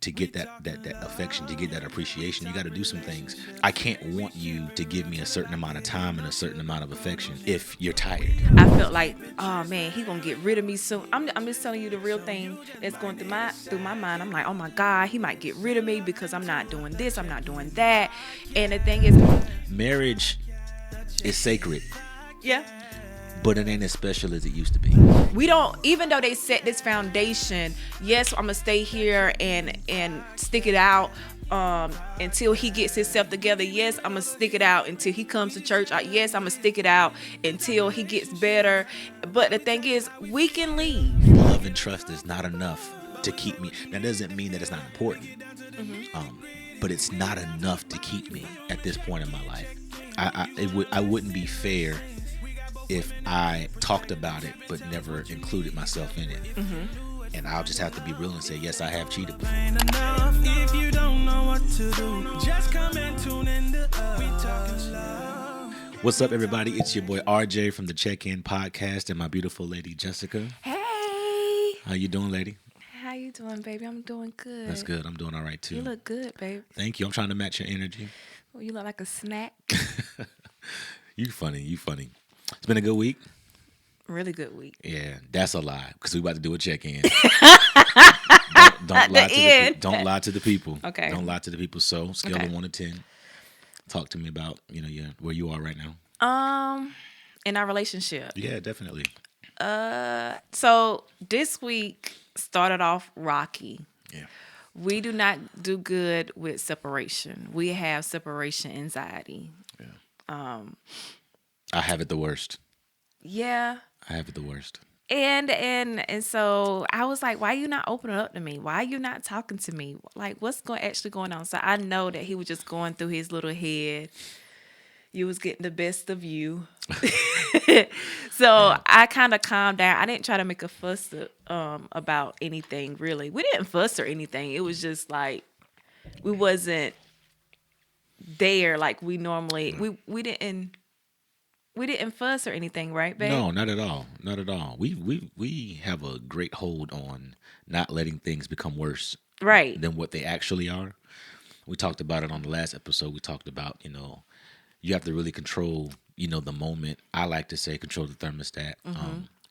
to get that affection, to get that appreciation, you got to do some things. I can't want you to give me a certain amount of time and a certain amount of affection if you're tired. I felt like, oh man, he gonna get rid of me soon. I'm just telling you the real thing that's going through my mind. I'm like, oh my God, he might get rid of me because I'm not doing this, I'm not doing that. And the thing is, Marriage is sacred, yeah, but it ain't as special as it used to be. we don't. Even though they set this foundation, yes, I'm gonna stay here and stick it out. Until he gets himself together. Yes, I'm gonna stick it out until he comes to church. Yes, I'm gonna stick it out until he gets better. But the thing is, we can leave. Love and trust is not enough to keep me. That doesn't mean that it's not important, but it's not enough to keep me at this point in my life. I wouldn't be fair if I talked about it but never included myself in it. And I'll just have to be real and say, yes, I have cheated before. If you don't know what to do, just come and tune in to We Talking Love. What's up, everybody? It's your boy RJ from the Check-In Podcast and my beautiful lady Jessica. Hey, How you doing, lady? how you doing, baby? I'm doing good. That's good. I'm doing all right too. You look good, babe. Thank you. I'm trying to match your energy. Oh, you look like a snack. You funny. It's been a good week. Really good week. Yeah, that's a lie because we about to do a check-in. don't lie to end. don't lie to the people. Okay. Don't lie to the people. So scale Okay. of 1 to 10. Talk to me about where you are right now. In our relationship. Yeah, definitely. So this week started off rocky. Yeah. We do not do good with separation. We have separation anxiety. I have it the worst. Yeah. I have it the worst. And so I was like, why you not opening up to me? Why you not talking to me? Like, what's actually going on? So I know that he was just going through his little head. You was getting the best of you. So I kind of calmed down. I didn't try to make a fuss about anything, really. We didn't fuss or anything. It was just like we wasn't there like we normally. We didn't fuss or anything, right, babe? No, not at all. Not at all. We have a great hold on not letting things become worse Right. than what they actually are. We talked about it on the last episode. We talked about, you have to really control, the moment. I like to say control the thermostat.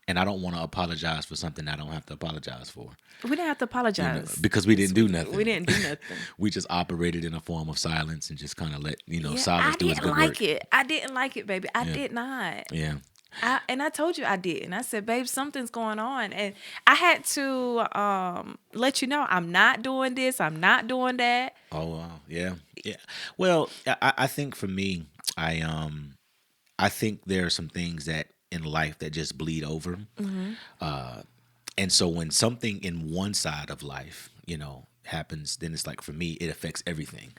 And I don't want to apologize for something I don't have to apologize for. We didn't have to apologize. Because we didn't do nothing. We didn't do nothing. We just operated in a form of silence and just kind of let, Yeah, silence do its good work. I didn't like it, baby. I did not. Yeah. I told you I did. And I said, babe, something's going on. And I had to let you know I'm not doing this. I'm not doing that. Oh, wow. Yeah. Yeah. Well, I think for me, I think there are some things that in life that just bleed over. And so when something in one side of life, happens, then it's like, for me, it affects everything.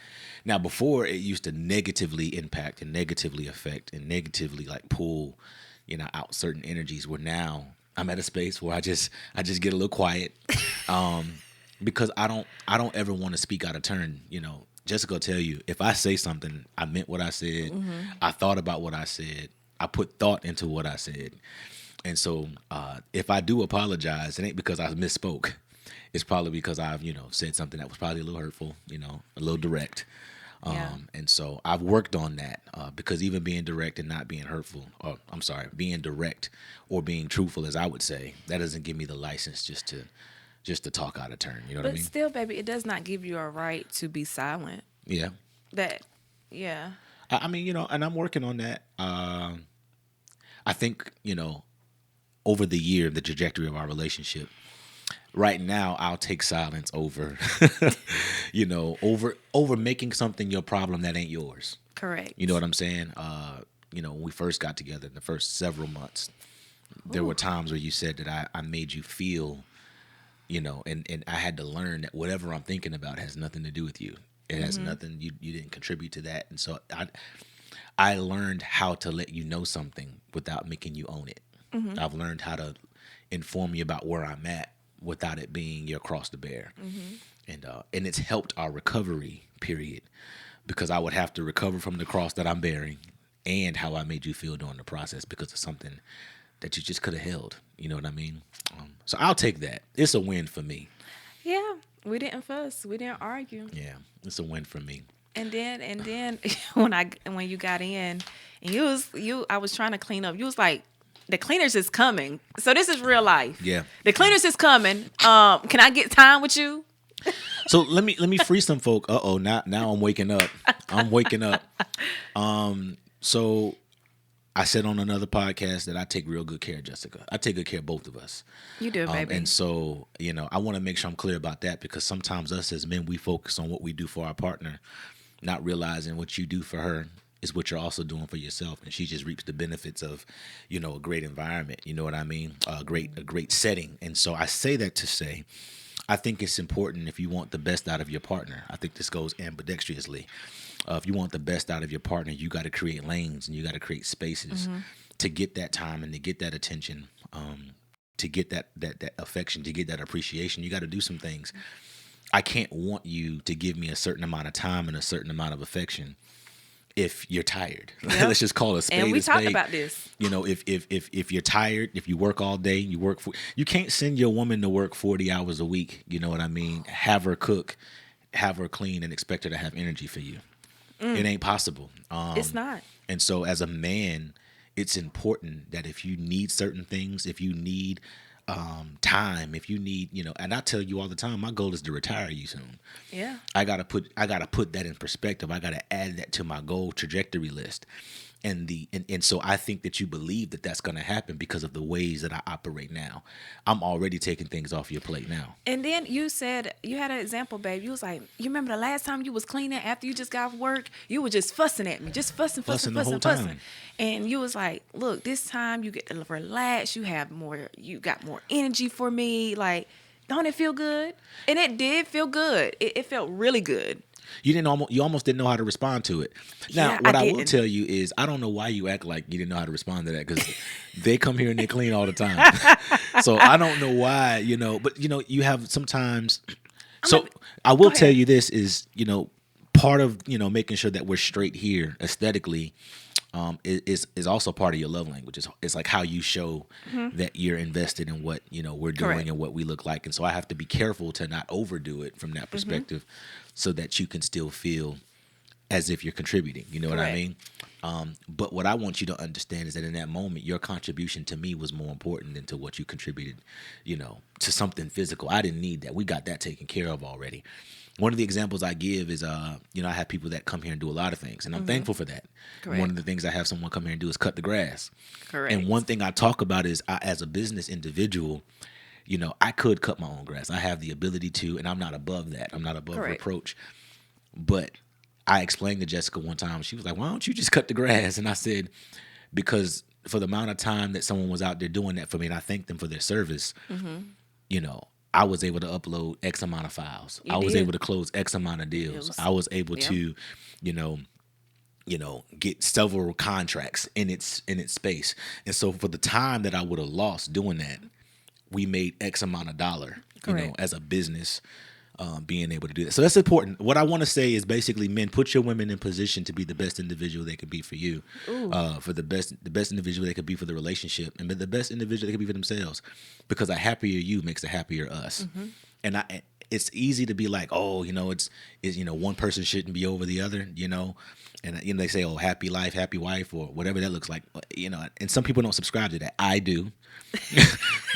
Now, before, it used to negatively impact and negatively affect and negatively like pull, out certain energies, where now I'm at a space where I just get a little quiet. Because I don't ever want to speak out of turn. Jessica will tell you, if I say something, I meant what I said. I thought about what I said. I put thought into what I said. And so if I do apologize, it ain't because I misspoke. It's probably because I've, said something that was probably a little hurtful, a little direct. Yeah. And so I've worked on that because even being direct and not being hurtful, being direct or being truthful, as I would say, that doesn't give me the license just to talk out of turn. You know what I But mean? still, baby, it does not give you a right to be silent. Yeah. Yeah. I mean, and I'm working on that. I think, over the year, the trajectory of our relationship, right now, I'll take silence over, over making something your problem that ain't yours. Correct. You know what I'm saying? When we first got together in the first several months, there were times where you said that I made you feel, and I had to learn that whatever I'm thinking about has nothing to do with you. It has nothing, you didn't contribute to that. And so I learned how to let you know something without making you own it. I've learned how to inform you about where I'm at without it being your cross to bear. And it's helped our recovery period, because I would have to recover from the cross that I'm bearing and how I made you feel during the process because of something that you just could have held. You know what I mean? So I'll take that. It's a win for me. Yeah. We didn't fuss. We didn't argue. Yeah, it's a win for me. And then when you got in and I was trying to clean up. You was like, the cleaners is coming. So this is real life. Yeah. The cleaners is coming. Can I get time with you? So let me free some folk. Now I'm waking up. I'm waking up. So I said on another podcast that I take real good care of Jessica. I take good care of both of us. You do, baby. And so, I want to make sure I'm clear about that, because sometimes us as men, we focus on what we do for our partner, not realizing what you do for her is what you're also doing for yourself. And she just reaps the benefits of, a great environment. You know what I mean? A great setting. And so I say that to say, I think it's important, if you want the best out of your partner. I think this goes ambidextrously. If you want the best out of your partner, you got to create lanes and you got to create spaces to get that time and to get that attention, to get that affection, to get that appreciation. You got to do some things. I can't want you to give me a certain amount of time and a certain amount of affection if you're tired. Yep. Let's just call it a spade. And we a spade. talked about this. If you're tired, if you work all day, you can't send your woman to work 40 hours a week. You know what I mean? Have her cook, have her clean, and expect her to have energy for you. It ain't possible. It's not. And so as a man, it's important that if you need certain things, if you need time, if you need, and I tell you all the time, my goal is to retire you soon. Yeah. I gotta put that in perspective. I gotta add that to my goal trajectory list. And so I think that you believe that that's gonna happen because of the ways that I operate now. I'm already taking things off your plate now. And then you said, you had an example, babe. You was like, you remember the last time you was cleaning after you just got off work? You were just fussing at me, just fussing the whole time. And you was like, look, this time you get to relax. You got more energy for me. Like, don't it feel good? And it did feel good. It felt really good. You almost didn't know how to respond to it. Now, Yeah, what I I will didn't. tell you is, I don't know why you act like you didn't know how to respond to that, because they come here and they clean all the time. So I don't know why, but you have sometimes. So I will tell you this is, part of, making sure that we're straight here aesthetically, is also part of your love language. It's like how you show that you're invested in what we're doing. Correct. And what we look like. And so I have to be careful to not overdo it from that perspective, so that you can still feel as if you're contributing. You know what I Correct. mean? But what I want you to understand is that in that moment, your contribution to me was more important than to what you contributed, to something physical. I didn't need that. We got that taken care of already. One of the examples I give is, I have people that come here and do a lot of things, and I'm thankful for that. Correct. One of the things I have someone come here and do is cut the grass. Correct. And one thing I talk about is, as a business individual, I could cut my own grass. I have the ability to, and I'm not above that. I'm not above Correct. reproach. But I explained to Jessica one time, she was like, why don't you just cut the grass? And I said, because for the amount of time that someone was out there doing that for me, and I thank them for their service, I was able to upload X amount of files. You I was did. able to close X amount of deals. I was able to, get several contracts in its space. And so for the time that I would have lost doing that, we made X amount of dollar, Correct. as a business, being able to do that. So that's important. What I want to say is basically, men, put your women in position to be the best individual they could be for you, for the best individual they could be for the relationship, and the best individual they could be for themselves. Because a happier you makes a happier us. And it's easy to be like, oh, it's one person shouldn't be over the other, and they say, oh, happy life, happy wife, or whatever that looks like, and some people don't subscribe to that. I do.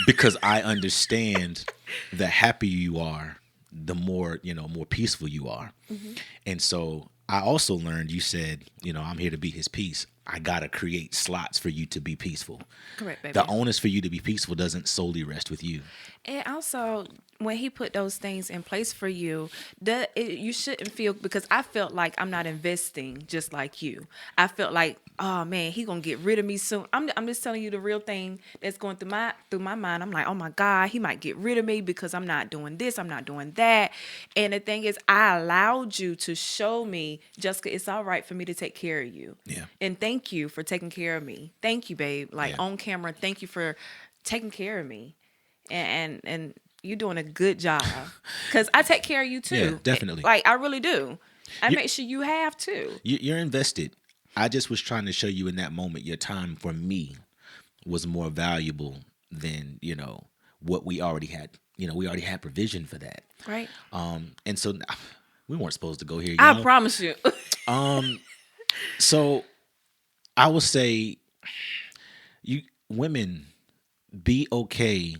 Because I understand the happier you are, the more, more peaceful you are. And so I also learned, you said, I'm here to be his peace. I got to create slots for you to be peaceful. Correct, baby. The onus for you to be peaceful doesn't solely rest with you. And also, when he put those things in place for you, you shouldn't feel, because I felt like I'm not investing just like you. I felt like, oh man, he gonna get rid of me soon. I'm just telling you the real thing that's going through my mind. I'm like, oh my God, he might get rid of me because I'm not doing this, I'm not doing that. And the thing is, I allowed you to show me, Jessica, it's all right for me to take care of you. Yeah. And thank you for taking care of me. Thank you, babe. Like, Yeah. on camera, thank you for taking care of me. And you're doing a good job, because I take care of you too. Yeah, definitely. Like, I really do. I make sure you have too. You're invested. I just was trying to show you in that moment, your time for me was more valuable than, what we already had we already had provision for that. Right. And so we weren't supposed to go here. I promise you. So I will say, you women, be okay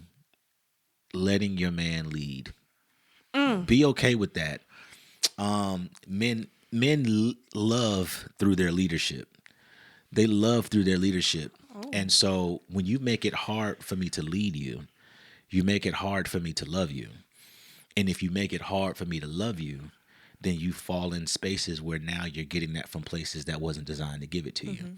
letting your man lead. Be okay with that. Men love through their leadership. They love through their leadership. And so when you make it hard for me to lead you, you make it hard for me to love you. And if you make it hard for me to love you, then you fall in spaces where now you're getting that from places that wasn't designed to give it to you.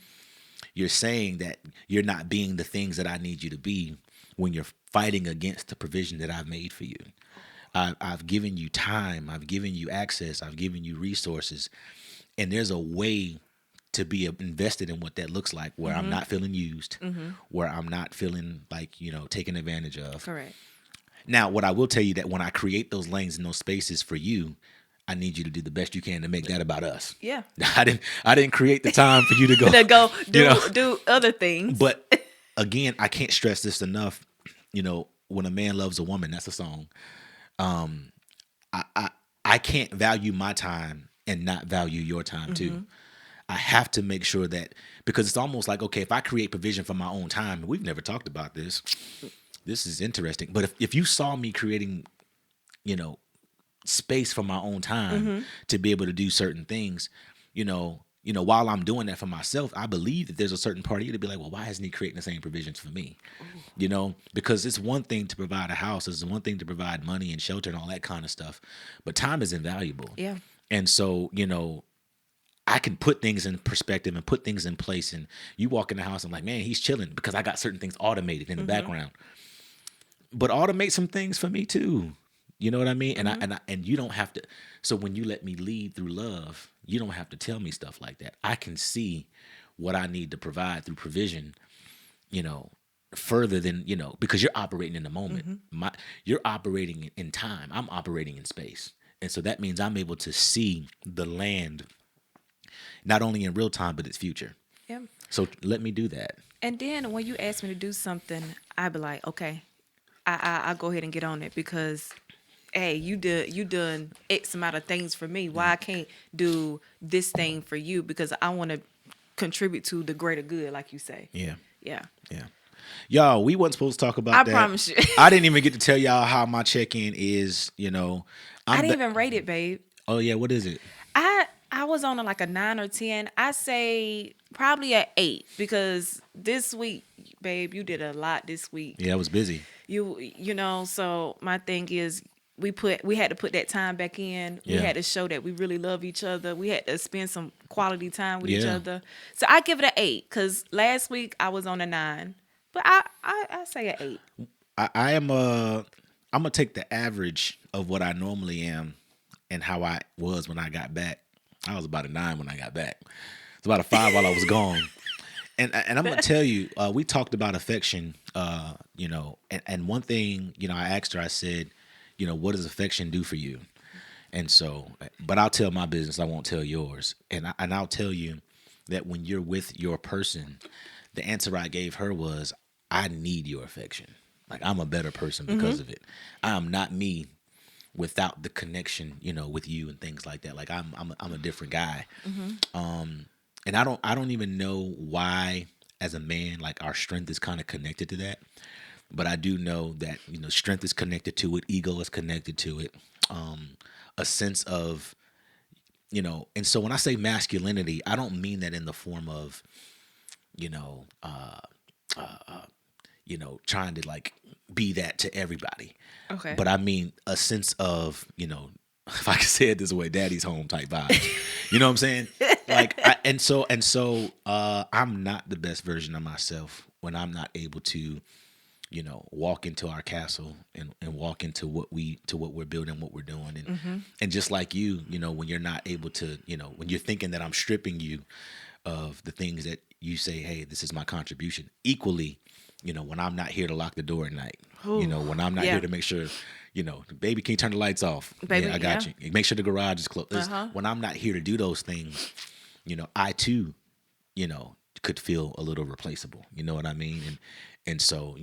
You're saying that you're not being the things that I need you to be when you're fighting against the provision that I've made for you. I've given you time. I've given you access. I've given you resources. And there's a way to be invested in what that looks like, where I'm not feeling used, where I'm not feeling like, taken advantage of. Correct. Now, what I will tell you, that when I create those lanes and those spaces for you, I need you to do the best you can to make that about us. Yeah. I didn't create the time for you to go do other things. But again, I can't stress this enough. When a man loves a woman, that's a song. I can't value my time and not value your time too. I have to make sure that, because it's almost like, okay, if I create provision for my own time, we've never talked about this. This is interesting. But if you saw me creating, space for my own time to be able to do certain things, while I'm doing that for myself, I believe that there's a certain part of you to be like, well, why isn't he creating the same provisions for me? Because it's one thing to provide a house. It's one thing to provide money and shelter and all that kind of stuff. But time is invaluable. Yeah. And so, I can put things in perspective and put things in place. And you walk in the house, I'm like, man, he's chilling because I got certain things automated in the background. But automate some things for me too. You know what I mean? And you don't have to. So when you let me lead through love, you don't have to tell me stuff like that. I can see what I need to provide through provision, further than, because you're operating in the moment. You're operating in time. I'm operating in space. And so that means I'm able to see the land, not only in real time, but its future. Yeah. So let me do that. And then when you ask me to do something, I be like, okay, I go ahead and get on it, because hey, you done X amount of things for me. Why I can't do this thing for you? Because I want to contribute to the greater good, like you say. Yeah. Yeah. Yeah. Y'all, we wasn't supposed to talk about that. I promise you. I didn't even get to tell y'all how my check-in is, I didn't even rate it, babe. Oh, yeah. What is it? I was on a 9 or 10. I say probably an 8, because this week, babe, you did a lot this week. Yeah, I was busy. So my thing is, we had to put that time back in. Yeah. We had to show that we really love each other. We had to spend some quality time with each other. So I give it an 8, because last week I was on a 9, but I say an 8. I'm gonna take the average of what I normally am and how I was when I got back. I was about a 9 when I got back. It's about a 5 while I was gone. And I'm gonna tell you, we talked about affection, and one thing, I asked her, I said, what does affection do for you? And so, but I'll tell my business, I won't tell yours. And I'll tell you that when you're with your person, the answer I gave her was, I need your affection. Like, I'm a better person because of it. I am not me without the connection, with you and things like that. Like, I'm a different guy. And I don't even know why, as a man, like, our strength is kind of connected to that. But I do know that, strength is connected to it. Ego is connected to it. A sense of, and so when I say masculinity, I don't mean that in the form of, trying to like be that to everybody. Okay. But I mean a sense of, if I could say it this way, daddy's home type vibe. You know what I'm saying? Like, and so I'm not the best version of myself when I'm not able to, walk into our castle and walk into what we're building, what we're doing. And just like you, when you're not able to, when you're thinking that I'm stripping you of the things that you say, hey, this is my contribution. Equally, when I'm not here to lock the door at night, when I'm not here to make sure, baby, can you turn the lights off? Baby, I got you. Make sure the garage is closed. When I'm not here to do those things, I too, could feel a little replaceable. You know what I mean? And so,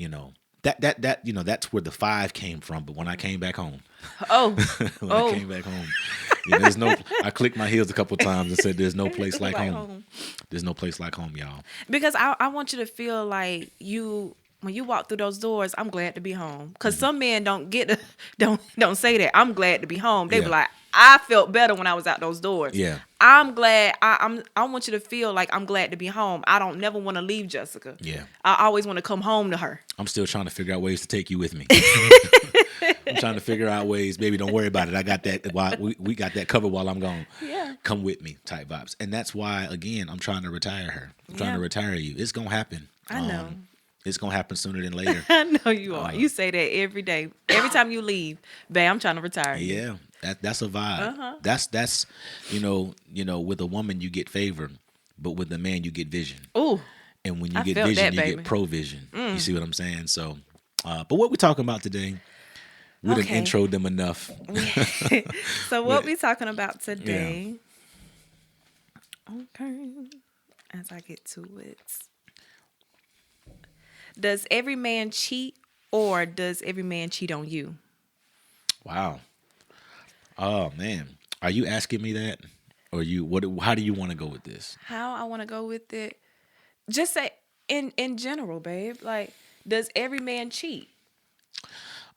that that's where the 5 came from. But when I came back home, Oh, when oh. I came back home, there's no. I clicked my heels a couple times and said, "There's no place like home. There's no place like home, y'all." Because I want you to feel like when you walk through those doors, I'm glad to be home. Because some men don't get to, don't say that. I'm glad to be home. They be Yeah. like, I felt better when I was out those doors. Yeah. I'm glad. I want you to feel like I'm glad to be home. I don't never want to leave Jessica. Yeah. I always want to come home to her. I'm still trying to figure out ways to take you with me. I'm trying to figure out ways. Baby, don't worry about it. I got that. We got that covered while I'm gone. Yeah. Come with me, type vibes. And that's why, again, I'm trying to retire her. I'm trying to Yeah. retire you. It's gonna happen. I know. It's gonna happen sooner than later. I know you are. You say that every day. Every time you leave, babe, I'm trying to retire you. Yeah, that's a vibe. That's you know, with a woman you get favor, but with a man you get vision. Ooh. And when you I get felt vision, that, you baby. get provision. You see what I'm saying? So, but what we talking about today? We Okay. done introed them enough. So what we talking about today? Okay. As I get to it. Does every man cheat or does every man cheat on you? Wow. Oh man, are you asking me that, or you? What? How do you want to go with this? How I want to go with it? Just say in general, babe. Like, does every man cheat?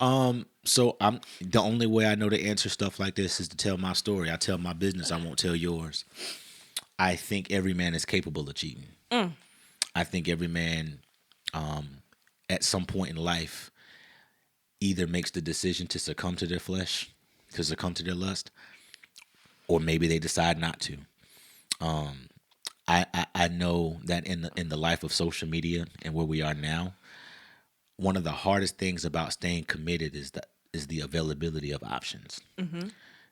So I'm the only way I know to answer stuff like this is to tell my story. I tell my business. I won't tell yours. I think every man is capable of cheating. I think every man, at some point in life, either makes the decision to succumb to their flesh, to succumb to their lust, or maybe they decide not to. I know that in the life of social media and where we are now, one of the hardest things about staying committed is the availability of options.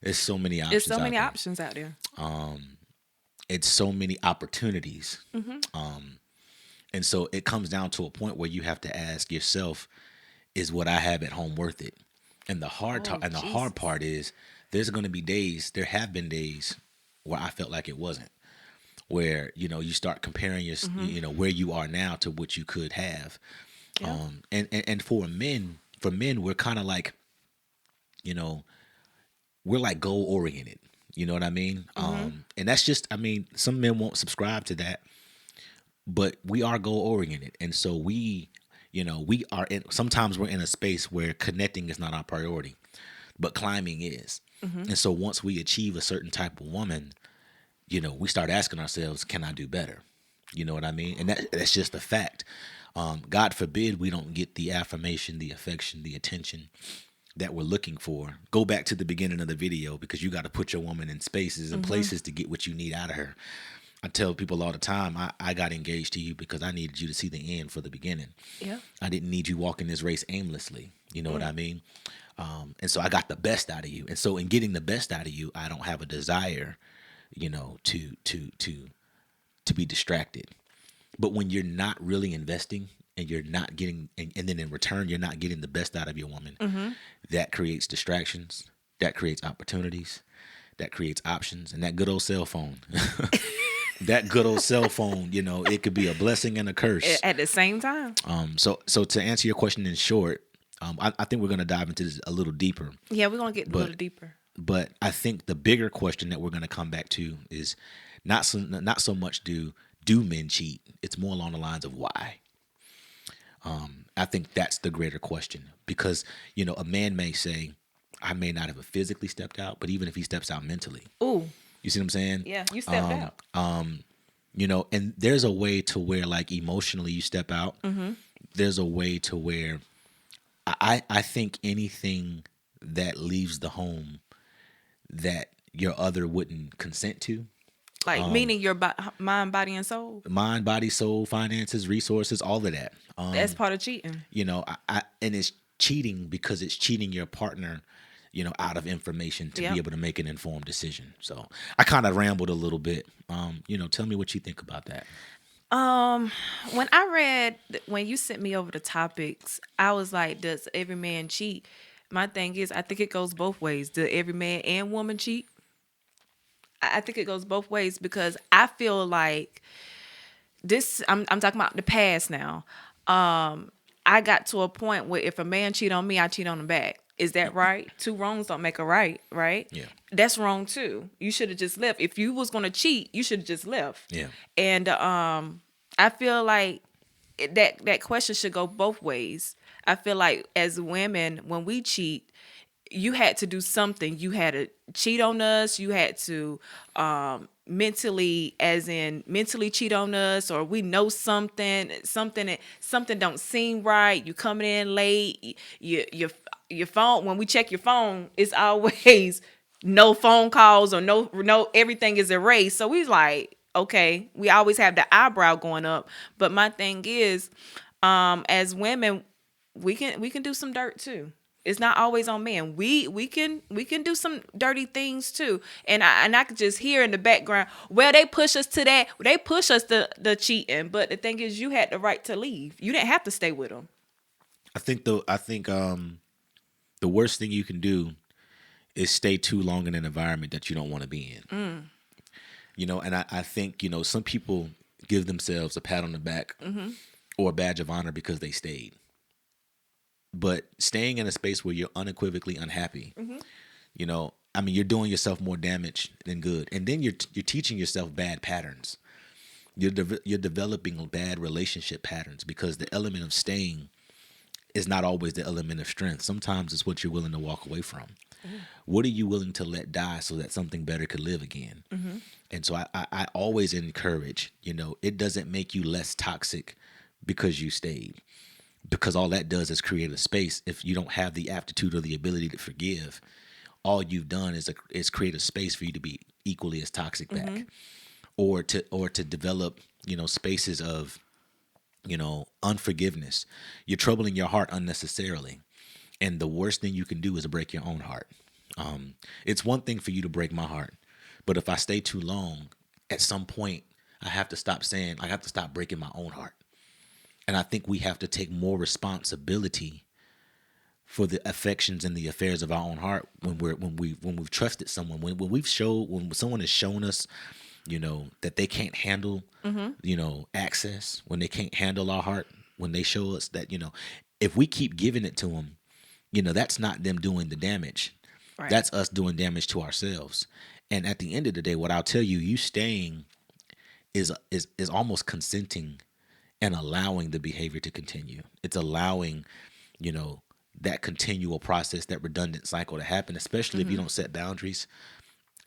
There's so many options. There's so many out there. options out there. It's so many opportunities. And so it comes down to a point where you have to ask yourself, is what I have at home worth it? And the hard part is there have been days where I felt like it wasn't, where, you start comparing your, where you are now to what you could have. Yeah. And for men, we're kind of like, we're like goal oriented. You know what I mean? And that's just, some men won't subscribe to that, but we are goal oriented. And so we sometimes we're in a space where connecting is not our priority, but climbing is. And so once we achieve a certain type of woman, we start asking ourselves, can I do better? You know what I mean? And that's just a fact. God forbid we don't get the affirmation, the affection, the attention that we're looking for. Go back to the beginning of the video, because you got to put your woman in spaces and places to get what you need out of her. I tell people all the time, I got engaged to you because I needed you to see the end for the beginning. Yeah. I didn't need you walking this race aimlessly. You know what I mean? And so I got the best out of you. And so in getting the best out of you, I don't have a desire, to be distracted. But when you're not really investing and you're not getting, and then in return, you're not getting the best out of your woman, that creates distractions, that creates opportunities, that creates options, and that good old cell phone. That good old cell phone, it could be a blessing and a curse At the same time. So to answer your question in short, I think we're going to dive into this a little deeper. Yeah, we're going to get a little deeper. But I think the bigger question that we're going to come back to is not so much do men cheat. It's more along the lines of why. I think that's the greater question, because a man may say, I may not have physically stepped out, but even if he steps out mentally, Ooh, you see what I'm saying? yeah, you stepped out. And there's a way to where, like, emotionally you step out. There's a way to where I think anything that leaves the home that your other wouldn't consent to, Like, meaning your mind, body, and soul. mind, body, soul, finances, resources, all of that. That's part of cheating. And it's cheating because it's cheating your partner, out of information to be able to make an informed decision. So I kind of rambled a little bit. Tell me what you think about that. When you sent me over the topics, I was like, does every man cheat? My thing is, I think it goes both ways. Does every man and woman cheat? I think it goes both ways, because I feel like this, I'm talking about the past now. I got to a point where if a man cheat on me, I cheat on him back. Is that right? Two wrongs don't make a right, right? Yeah. That's wrong too. You should have just left. If you was gonna cheat, you should have just left. Yeah. And I feel like that question should go both ways. I feel like as women, when we cheat, you had to do something. You had to cheat on us. You had to mentally cheat on us, or we know something don't seem right. You coming in late. Your phone, when we check your phone, it's always no phone calls or no everything is erased. So we like, okay, we always have the eyebrow going up. But my thing is, as women, we can do some dirt too. It's not always on men. We can do some dirty things too. And I could just hear in the background, well, they push us to that. They push us to the cheating. But the thing is, you had the right to leave. You didn't have to stay with them. I think the worst thing you can do is stay too long in an environment that you don't want to be in. You know, and I think, you know, some people give themselves a pat on the back or a badge of honor because they stayed. But staying in a space where you're unequivocally unhappy, you know, I mean, you're doing yourself more damage than good. And then you're teaching yourself bad patterns. You're developing bad relationship patterns because the element of staying is not always the element of strength. Sometimes it's what you're willing to walk away from. What are you willing to let die so that something better could live again? And so I always encourage, you know, it doesn't make you less toxic because you stayed. Because all that does is create a space. If you don't have the aptitude or the ability to forgive, all you've done is create a space for you to be equally as toxic back, or to develop, you know, spaces of, you know, unforgiveness. You're troubling your heart unnecessarily, and the worst thing you can do is break your own heart. It's one thing for you to break my heart, but if I stay too long, at some point I have to stop breaking my own heart. And I think we have to take more responsibility for the affections and the affairs of our own heart when we've trusted someone, when someone has shown us, you know, that they can't handle, you know, access, when they can't handle our heart, when they show us that, you know, if we keep giving it to them, you know, that's not them doing the damage. Right. That's us doing damage to ourselves. And at the end of the day, what I'll tell you, you staying is almost consenting and allowing the behavior to continue. It's allowing, you know, that continual process, that redundant cycle to happen, especially if you don't set boundaries,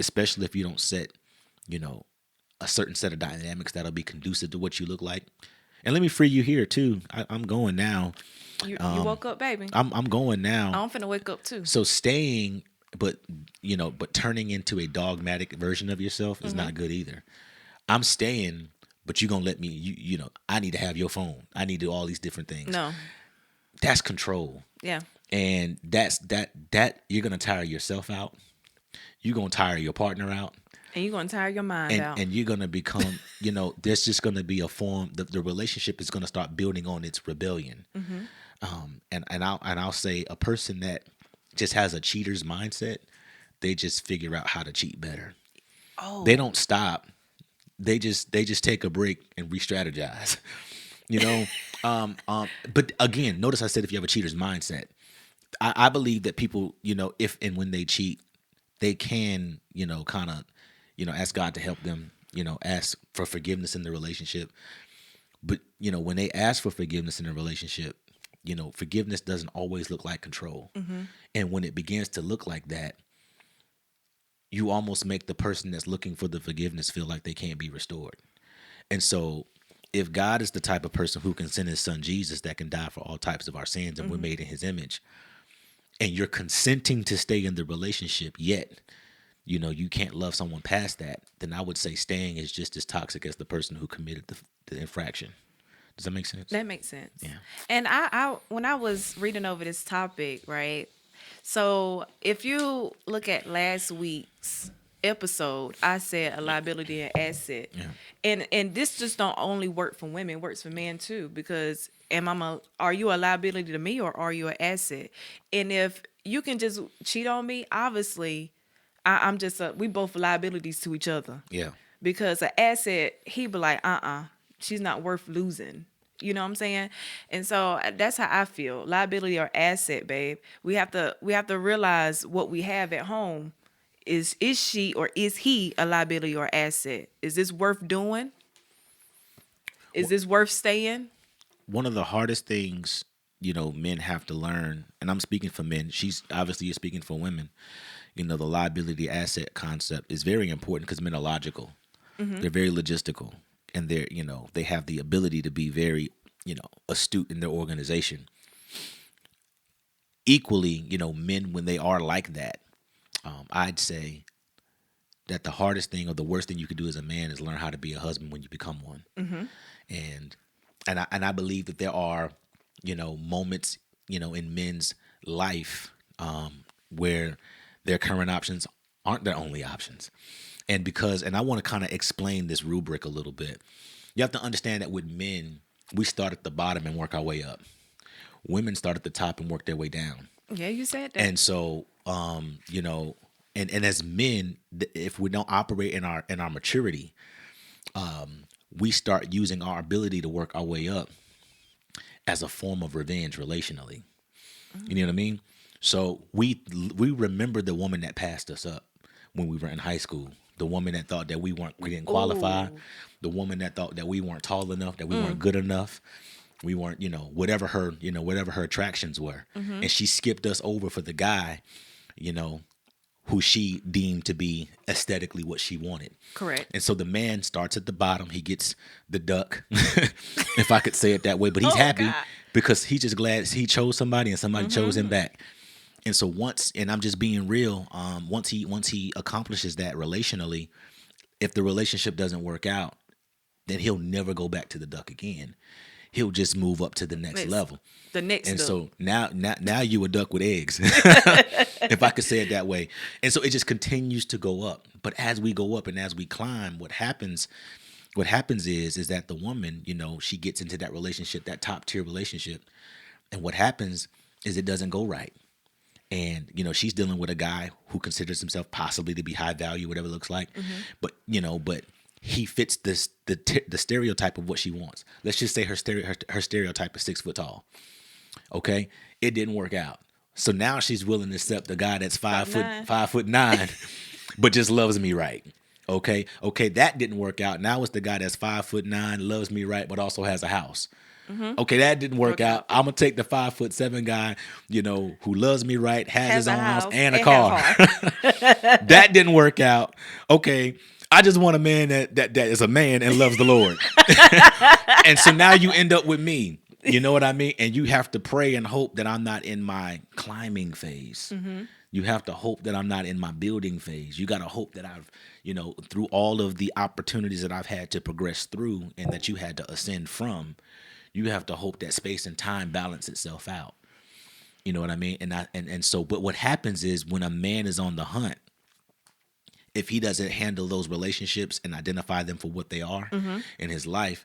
especially if you don't set, you know, a certain set of dynamics that'll be conducive to what you look like. And let me free you here too. I'm going now. You woke up, baby. I'm going now. I'm finna wake up too. So staying, but turning into a dogmatic version of yourself is not good either. I'm staying, but you're going to let me, you know, I need to have your phone. I need to do all these different things. No. That's control. Yeah. And that you're going to tire yourself out. You're going to tire your partner out. And you're going to tire your mind out. And you're going to become, you know, there's just going to be a form, the relationship is going to start building on its rebellion. And I'll say a person that just has a cheater's mindset, they just figure out how to cheat better. Oh. They don't stop. They just take a break and re-strategize, you know. But again, notice I said if you have a cheater's mindset, I believe that people, you know, if and when they cheat, they can, you know, kind of, you know, ask God to help them, you know, ask for forgiveness in the relationship. But you know, when they ask for forgiveness in a relationship, you know, forgiveness doesn't always look like control. And when it begins to look like that, you almost make the person that's looking for the forgiveness feel like they can't be restored. And so if God is the type of person who can send his son Jesus that can die for all types of our sins and we're made in his image, and you're consenting to stay in the relationship, yet, you know, you can't love someone past that, then I would say staying is just as toxic as the person who committed the infraction. Does that make sense? That makes sense. Yeah. And I when I was reading over this topic, right? So if you look at last week's episode, I said a liability and asset. Yeah. And this just don't only work for women, it works for men too, because are you a liability to me or are you an asset? And if you can just cheat on me, obviously I'm just we both liabilities to each other. Yeah. Because an asset, he be like, she's not worth losing. You know what I'm saying? And so that's how I feel. Liability or asset, babe. We have to realize what we have at home. Is she or is he a liability or asset? Is this worth doing? Is this worth staying? One of the hardest things, men have to learn, and I'm speaking for men. She's obviously you're speaking for women. The liability asset concept is very important because men are logical. They're very logistical, and they have the ability to be very, astute in their organization. Equally, men, when they are like that, I'd say that the hardest thing or the worst thing you could do as a man is learn how to be a husband when you become one. And I believe that there are, moments, in men's life where their current options aren't their only options. And I want to kind of explain this rubric a little bit. You have to understand that with men, we start at the bottom and work our way up. Women start at the top and work their way down. Yeah, you said that. And so, and as men, if we don't operate in our maturity, we start using our ability to work our way up as a form of revenge relationally. You know what I mean? So we remember the woman that passed us up when we were in high school. The woman that thought that we didn't qualify. Ooh. The woman that thought that we weren't tall enough, that we weren't good enough. We weren't, whatever her attractions were. And she skipped us over for the guy, who she deemed to be aesthetically what she wanted. Correct. And so the man starts at the bottom. He gets the duck, if I could say it that way. But he's happy God. because he's just glad he chose somebody and somebody chose him back. And so and I'm just being real, once he accomplishes that relationally, if the relationship doesn't work out, then he'll never go back to the duck again. He'll just move up to the next level. The next And duck. so now you a duck with eggs, if I could say it that way. And so it just continues to go up. But as we go up and as we climb, what happens is that the woman, she gets into that relationship, that top tier relationship. And what happens is it doesn't go right. And, she's dealing with a guy who considers himself possibly to be high value, whatever it looks like. But he fits the stereotype of what she wants. Let's just say her stereotype is 6 foot tall. Okay, it didn't work out. So now she's willing to accept the guy that's 5'9", but just loves me right. Okay, that didn't work out. Now it's the guy that's 5'9", loves me right, but also has a house. Okay, that didn't work out. I'm gonna take the 5'7" guy, who loves me right, has his own house and a car. That didn't work out. Okay, I just want a man that is a man and loves the Lord. And so now you end up with me. You know what I mean? And you have to pray and hope that I'm not in my climbing phase. You have to hope that I'm not in my building phase. You got to hope that I've, through all of the opportunities that I've had to progress through and that you had to ascend from, you have to hope that space and time balance itself out. You know what I mean? But what happens is when a man is on the hunt, if he doesn't handle those relationships and identify them for what they are in his life,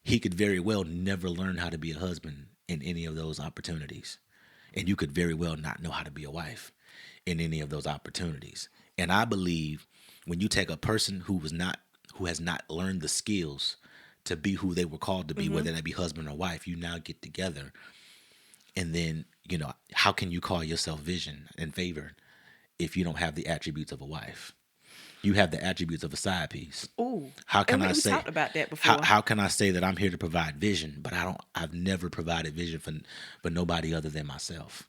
he could very well never learn how to be a husband in any of those opportunities. And you could very well not know how to be a wife in any of those opportunities. And I believe when you take a person who has not learned the skills to be who they were called to be, whether that be husband or wife, you now get together. And then, how can you call yourself vision and favored if you don't have the attributes of a wife? You have the attributes of a side piece. Ooh. How can I say? We talked about that before. How can I say that I'm here to provide vision, but I've never provided vision for nobody other than myself.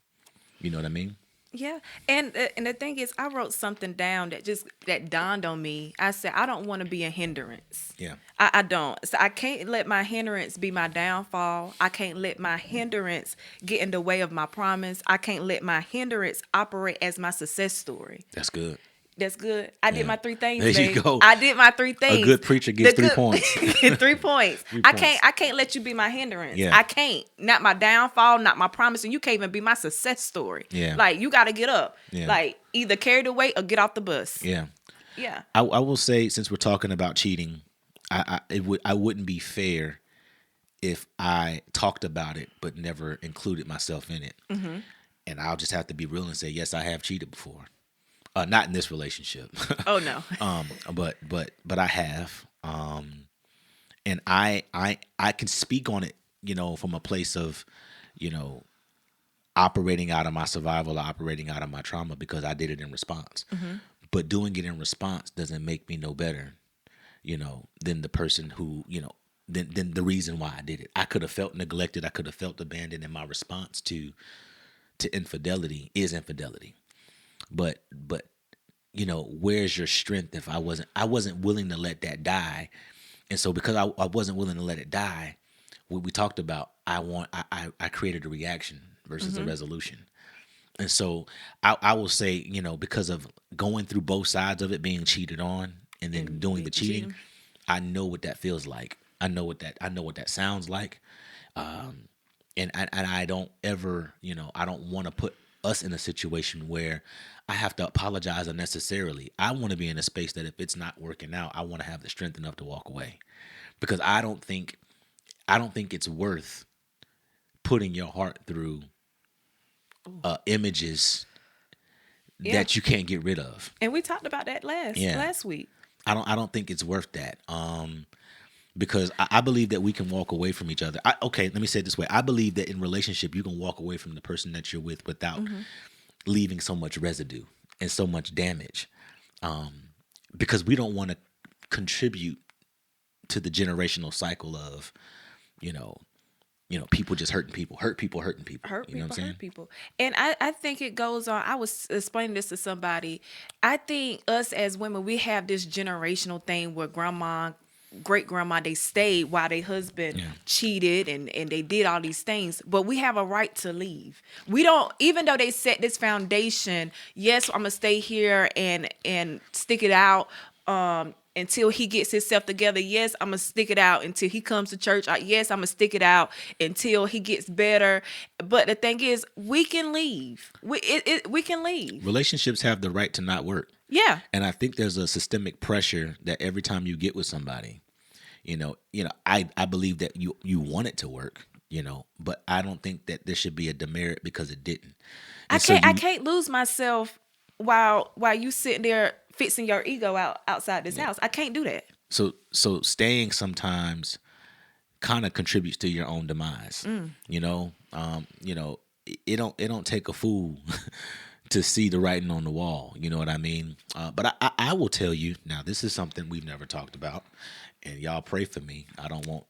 You know what I mean? Yeah, and the thing is, I wrote something down that dawned on me. I said, I don't want to be a hindrance. Yeah. I don't. So I can't let my hindrance be my downfall. I can't let my hindrance get in the way of my promise. I can't let my hindrance operate as my success story. That's good. That's good. I did my 3 things. There babe. you go. I did my 3 things. A good preacher gets 3 points. 3 points. I can't let you be my hindrance. Yeah. I can't. Not my downfall, not my promise, and you can't even be my success story. Yeah. Like you got to get up. Yeah. Like either carry the weight or get off the bus. Yeah. Yeah. I will say, since we're talking about cheating, I wouldn't be fair if I talked about it but never included myself in it. And I'll just have to be real and say, yes, I have cheated before. Not in this relationship. Oh no. But I have. And I can speak on it, from a place of, you know, operating out of my survival, or operating out of my trauma, because I did it in response. But doing it in response doesn't make me no better, than the person who, than the reason why I did it. I could have felt neglected. I could have felt abandoned, and my response to infidelity is infidelity. But where's your strength if I wasn't willing to let that die? And so because I wasn't willing to let it die, what we talked about, I created a reaction versus a resolution. And so I will say, because of going through both sides of it, being cheated on and then doing the cheating, I know what that feels like. I know what that sounds like. And I don't ever, I don't want to put us in a situation where I have to apologize unnecessarily. I want to be in a space that if it's not working out, I want to have the strength enough to walk away, because I don't think it's worth putting your heart through images that you can't get rid of. And we talked about that last week. I don't think it's worth that. Because I believe that we can walk away from each other. Let me say it this way. I believe that in relationship, you can walk away from the person that you're with without leaving so much residue and so much damage. Because we don't want to contribute to the generational cycle of, people just hurting people, hurting people. Hurt people. And I think it goes on. I was explaining this to somebody. I think us as women, we have this generational thing where great grandma, they stayed while their husband cheated and they did all these things, but we have a right to leave. We don't, even though they set this foundation, yes, I'm gonna stay here and stick it out until he gets himself together. Yes, I'm gonna stick it out until he comes to church. Yes, I'm gonna stick it out until he gets better. But the thing is, we can leave. We can leave. Relationships have the right to not work. Yeah. And I think there's a systemic pressure that every time you get with somebody, I believe that you want it to work, but I don't think that there should be a demerit because it didn't. I can't lose myself while you sitting there fixing your ego outside this house. I can't do that. So staying sometimes kind of contributes to your own demise. It don't take a fool to see the writing on the wall. You know what I mean? But I will tell you now, this is something we've never talked about, and y'all pray for me. I don't want,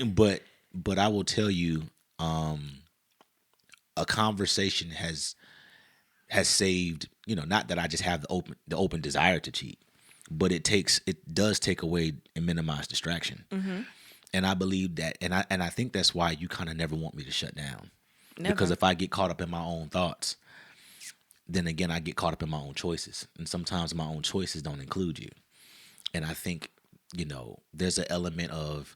but I will tell you, a conversation has saved. Not that I just have the open desire to cheat, but it does take away and minimize distraction. And I believe that, and I think that's why you kind of never want me to shut down. Never. Because if I get caught up in my own thoughts, then again, I get caught up in my own choices. And sometimes my own choices don't include you. And I think, there's an element of,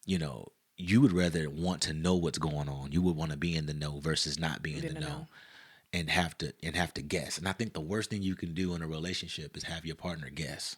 you would rather want to know what's going on. You would want to be in the know versus not be in the know. And have to guess. And I think the worst thing you can do in a relationship is have your partner guess.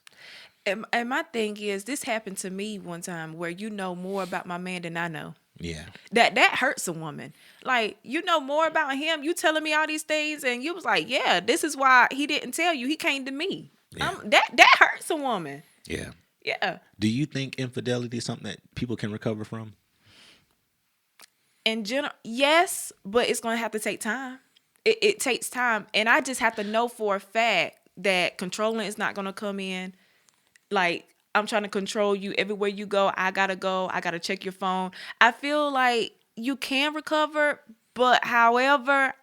And my thing is, this happened to me one time where you know more about my man than I know. Yeah. That hurts a woman. Like, you know more about him. You telling me all these things, and you was like, yeah, this is why he didn't tell you. He came to me. Yeah. That hurts a woman. Yeah. Yeah. Do you think infidelity is something that people can recover from? In general, yes, but it's going to have to take time. It takes time. And I just have to know for a fact that controlling is not going to come in. Like, I'm trying to control you everywhere you go. I got to check your phone. I feel like you can recover, but however,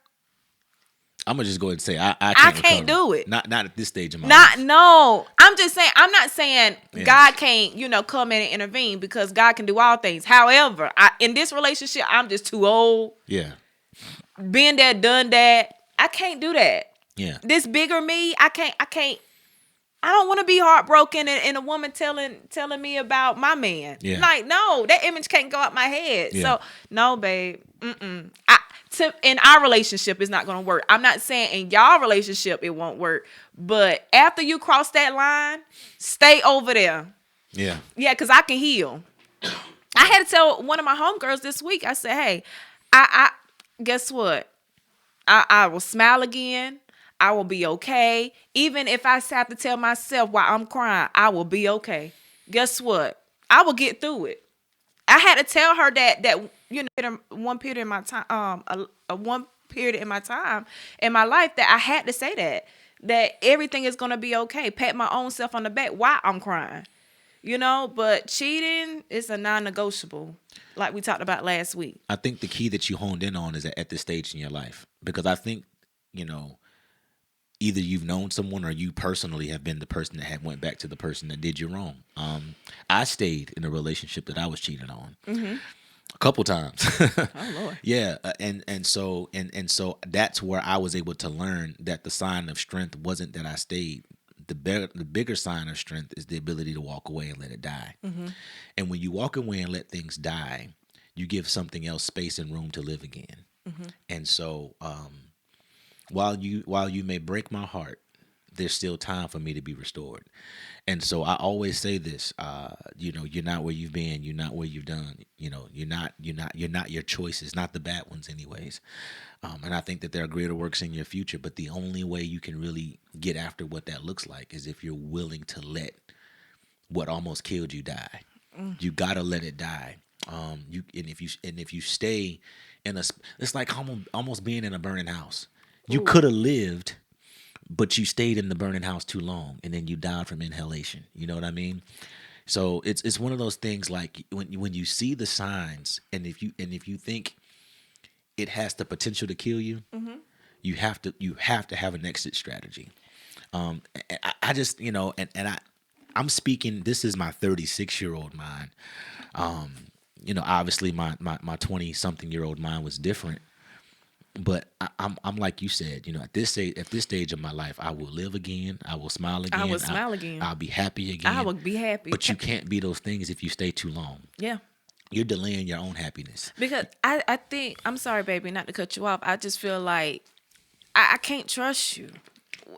I'm going to just go ahead and say I can't do it. Not at this stage of my life. No. I'm just saying, I'm not saying God can't, come in and intervene, because God can do all things. However, in this relationship, I'm just too old. Yeah. Been there, done that. I can't do that. Yeah. This bigger me, I can't. I don't want to be heartbroken and a woman telling me about my man. Yeah. Like, no, that image can't go out my head. Yeah. So, no, babe. In our relationship, it's not going to work. I'm not saying in y'all relationship it won't work. But after you cross that line, stay over there. Yeah. Yeah, because I can heal. I had to tell one of my homegirls this week, I said, hey, I guess what? I will smile again. I will be okay. Even if I have to tell myself while I'm crying, I will be okay. Guess what? I will get through it. I had to tell her that one period in my time, one period in my time in my life, that I had to say that everything is gonna be okay. Pat my own self on the back while I'm crying, But cheating is a non-negotiable, like we talked about last week. I think the key that you honed in on is at this stage in your life, because I think either you've known someone or you personally have been the person that had went back to the person that did you wrong. I stayed in a relationship that I was cheated on a couple times. Oh Lord. Yeah, and so that's where I was able to learn that the sign of strength wasn't that I stayed. The bigger sign of strength is the ability to walk away and let it die. And when you walk away and let things die, you give something else space and room to live again. And so while you may break my heart, there's still time for me to be restored. And so I always say this, you're not where you've been, you're not where you've done, you're not your choices, not the bad ones anyways. And I think that there are greater works in your future, but the only way you can really get after what that looks like is if you're willing to let what almost killed you die. You gotta let it die. If you stay in it's like almost being in a burning house. You could have lived, but you stayed in the burning house too long, and then you died from inhalation. You know what I mean? So it's one of those things, like when you see the signs, and if you think it has the potential to kill you, you have to have an exit strategy. I just I'm speaking. This is my 36-year-old mind. Obviously my 20-something-year-old mind was different. But I'm like you said, at this stage of my life, I will live again. I will smile again. I will smile again. I'll be happy again. I will be happy. But you can't be those things if you stay too long. Yeah. You're delaying your own happiness. Because I think, I'm sorry, baby, not to cut you off. I just feel like I can't trust you.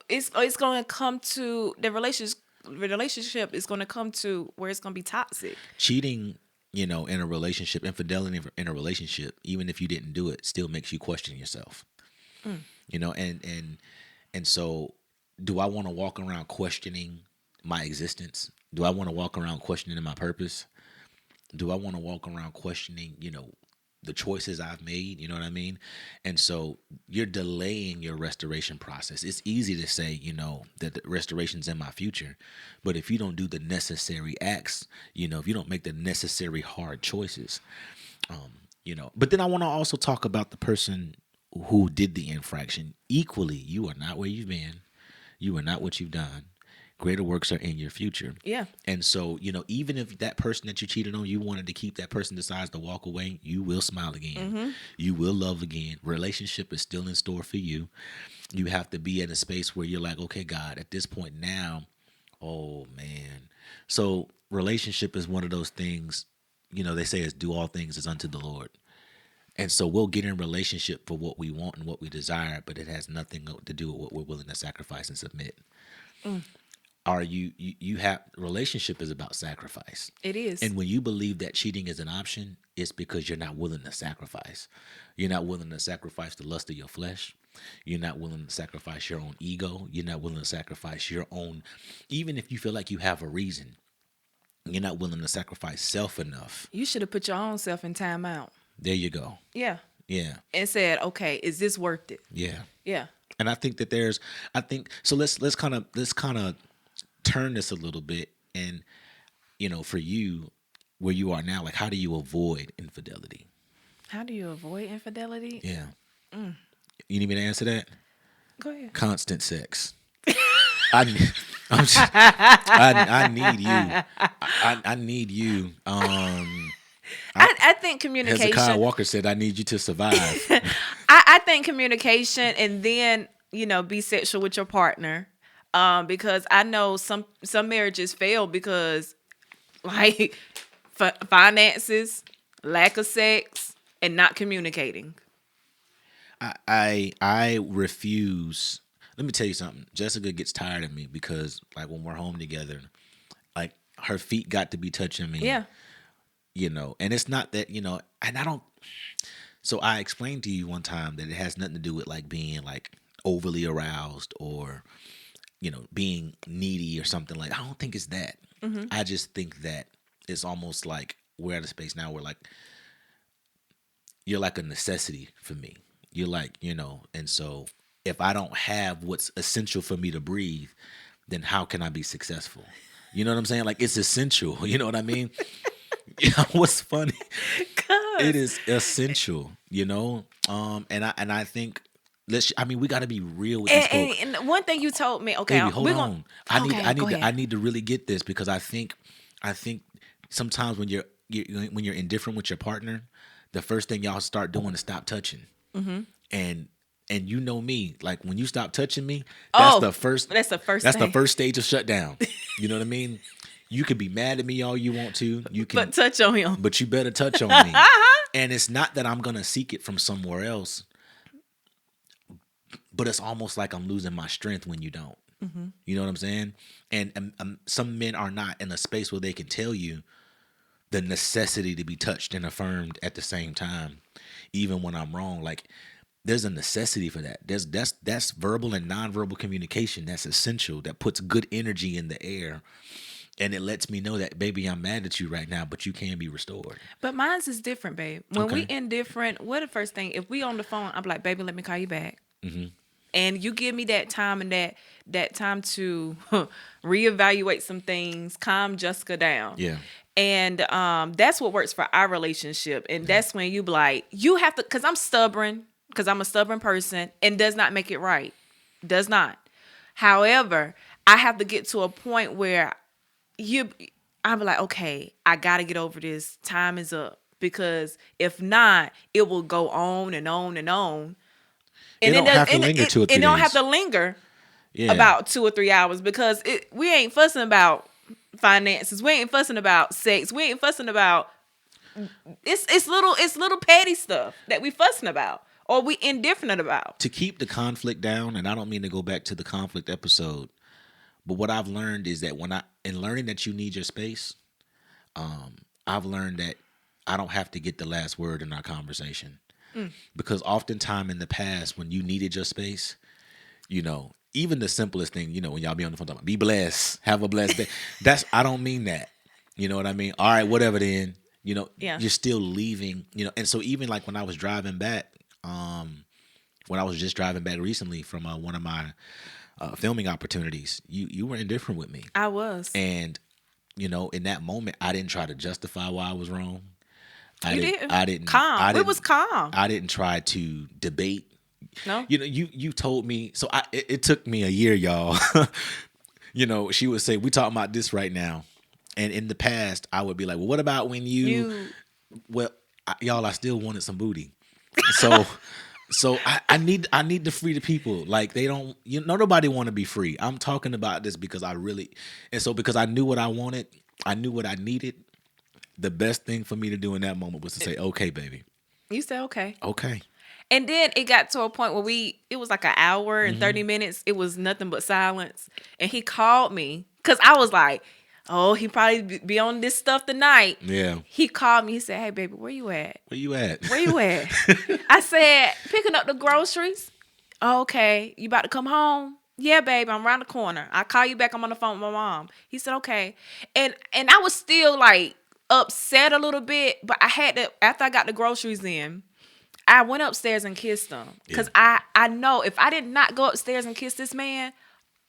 It's going to come to the relationship is going to come to where it's going to be toxic. Cheating, in a relationship, infidelity in a relationship, even if you didn't do it, still makes you question yourself. And so do I want to walk around questioning my existence? Do I want to walk around questioning my purpose? Do I want to walk around questioning, the choices I've made? You know what I mean? And so you're delaying your restoration process. It's easy to say, that the restoration's in my future, but if you don't do the necessary acts, if you don't make the necessary hard choices, but then I want to also talk about the person who did the infraction. Equally, you are not where you've been. You are not what you've done. Greater works are in your future. Yeah. And so, even if that person that you cheated on, you wanted to keep, that person decides to walk away, you will smile again. You will love again. Relationship is still in store for you. You have to be in a space where you're like, okay, God, at this point now, oh man. So relationship is one of those things, they say is do all things as unto the Lord. And so we'll get in relationship for what we want and what we desire, but it has nothing to do with what we're willing to sacrifice and submit. Are you have relationship is about sacrifice. It is. And when you believe that cheating is an option, it's because you're not willing to sacrifice. You're not willing to sacrifice the lust of your flesh. You're not willing to sacrifice your own ego. You're not willing to sacrifice your own, even if you feel like you have a reason, you're not willing to sacrifice self enough. You should have put your own self in timeout. There you go. Yeah. Yeah. And said, okay, is this worth it? Yeah. Yeah. And I think that so let's kind of turn this a little bit, and for you where you are now, like, how do you avoid infidelity? How do you avoid infidelity? Yeah. You need me to answer that? Go ahead. Constant sex. I need you. I need you. I think communication. Hezekiah Walker said, I need you to survive. I think communication, and then, be sexual with your partner. Because I know some marriages fail because, like, finances, lack of sex, and not communicating. I refuse. Let me tell you something. Jessica gets tired of me because, like, when we're home together, like, her feet got to be touching me. Yeah. And it's not that, and I don't. So I explained to you one time that it has nothing to do with, like, being, like, overly aroused or, being needy or something. Like, I don't think it's that. I just think that it's almost like we're at a space now where like you're like a necessity for me. You're like, and so if I don't have what's essential for me to breathe, then how can I be successful? You know what I'm saying? Like it's essential. You know what I mean? What's funny? It is essential, and I think we got to be real with this quote. And one thing you told me, okay, Baby, hold on. I need to really get this because I think sometimes when you're indifferent with your partner, the first thing y'all start doing is stop touching. Mm-hmm. And you know me, like when you stop touching me, that's the first the first stage of shutdown. You know what I mean? You can be mad at me all you want to. You can, but touch on him. But you better touch on me. And it's not that I'm gonna seek it from somewhere else, but it's almost like I'm losing my strength when you don't. Mm-hmm. You know what I'm saying? And some men are not in a space where they can tell you the necessity to be touched and affirmed at the same time, even when I'm wrong. Like there's a necessity for that. That's verbal and nonverbal communication. That's essential. That puts good energy in the air. And it lets me know that, baby, I'm mad at you right now, but you can be restored. But mine's is different, babe. When we indifferent, what the first thing? If we on the phone, I'm like, baby, let me call you back. Mm-hmm. And you give me that time and that time to reevaluate some things, calm Jessica down. Yeah. And that's what works for our relationship. And that's when you be like, you have to, because I'm stubborn, because I'm a stubborn person, and does not make it right. Does not. However, I have to get to a point where I'm like, okay, I got to get over this. Time is up. Because if not, it will go on and on and on. And it don't have to linger 2 or 3 days. It don't have to linger about 2 or 3 hours because we ain't fussing about finances. We ain't fussing about sex. We ain't fussing about it's little petty stuff that we fussing about or we indifferent about. To keep the conflict down, and I don't mean to go back to the conflict episode, but what I've learned is that in learning that you need your space, I've learned that I don't have to get the last word in our conversation. Because oftentimes in the past, when you needed your space, even the simplest thing, when y'all be on the phone talking about, be blessed, have a blessed day. I don't mean that. You know what I mean? All right, whatever then. You're still leaving, and so even like when I was driving back, when I was just driving back recently from one of my filming opportunities, you were indifferent with me. I was. And, in that moment, I didn't try to justify why I was wrong. I didn't. Calm. It was calm. I didn't try to debate. No. You told me, so it took me a year, y'all. She would say, we talking about this right now. And in the past, I would be like, well, what about when well, y'all, I still wanted some booty. So I need to free the people. Like they don't, nobody want to be free. I'm talking about this because because I knew what I wanted. I knew what I needed. The best thing for me to do in that moment was to say, okay, baby. You said, okay. Okay. And then it got to a point where it was like an hour and 30 minutes. It was nothing but silence. And he called me because I was like, oh, he probably be on this stuff tonight. Yeah. He called me. He said, hey, baby, where you at? Where you at? Where you at? I said, picking up the groceries. Oh, okay. You about to come home? Yeah, babe, I'm around the corner. I'll call you back. I'm on the phone with my mom. He said, okay. And I was still like upset a little bit, but I had to, after I got the groceries in, I went upstairs and kissed him. Because I know if I did not go upstairs and kiss this man,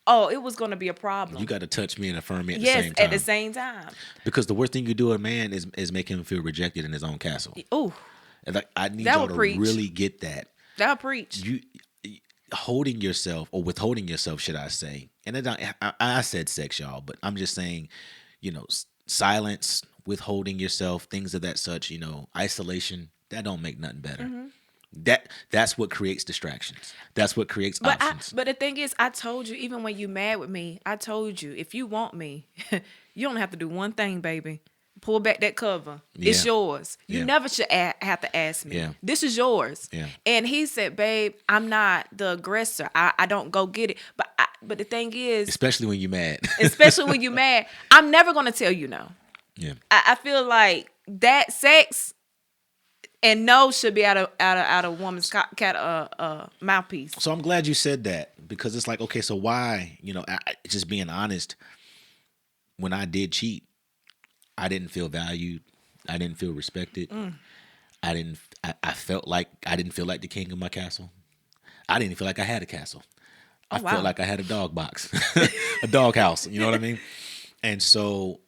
it was going to be a problem. You got to touch me and affirm me at the same time. Yes, at the same time. Because the worst thing you do to a man is make him feel rejected in his own castle. Ooh. And I need y'all to really get that. That'll preach. You holding yourself, or withholding yourself, should I say. And I said sex, y'all, but I'm just saying, silence, withholding yourself, things of that such, isolation, that don't make nothing better. Mm-hmm. That's what creates distractions. That's what creates options. But the thing is, I told you, even when you mad with me, I told you, if you want me, you only have to do one thing, baby. Pull back that cover. Yeah. It's yours. You never should have to ask me. Yeah. This is yours. Yeah. And he said, babe, I'm not the aggressor. I don't go get it. But the thing is, especially when you're mad. I'm never going to tell you no. Yeah. I feel like that sex and no should be out of a woman's mouthpiece. So I'm glad you said that, because it's like, okay, so why, just being honest, when I did cheat, I didn't feel valued. I didn't feel respected. I felt like I didn't feel like the king of my castle. I didn't even feel like I had a castle. I wow. felt like I had a dog box, a dog house. You know what I mean? And so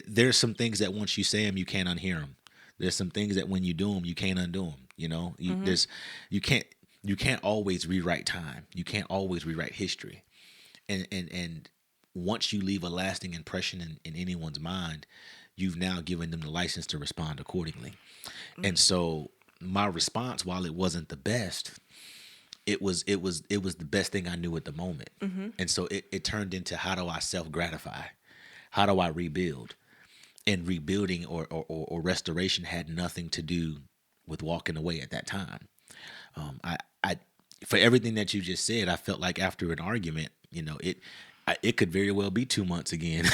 there's some things that once you say them, you can't unhear them. There's some things that when you do them, you can't undo them. You know, you can't always rewrite time. You can't always rewrite history. And once you leave a lasting impression in anyone's mind, you've now given them the license to respond accordingly. And so my response, while it wasn't the best, it was the best thing I knew at the moment. And so it turned into, how do I self-gratify? How do I rebuild? And rebuilding or restoration had nothing to do with walking away at that time. I for everything that you just said, I felt like after an argument, you know, it could very well be 2 months again.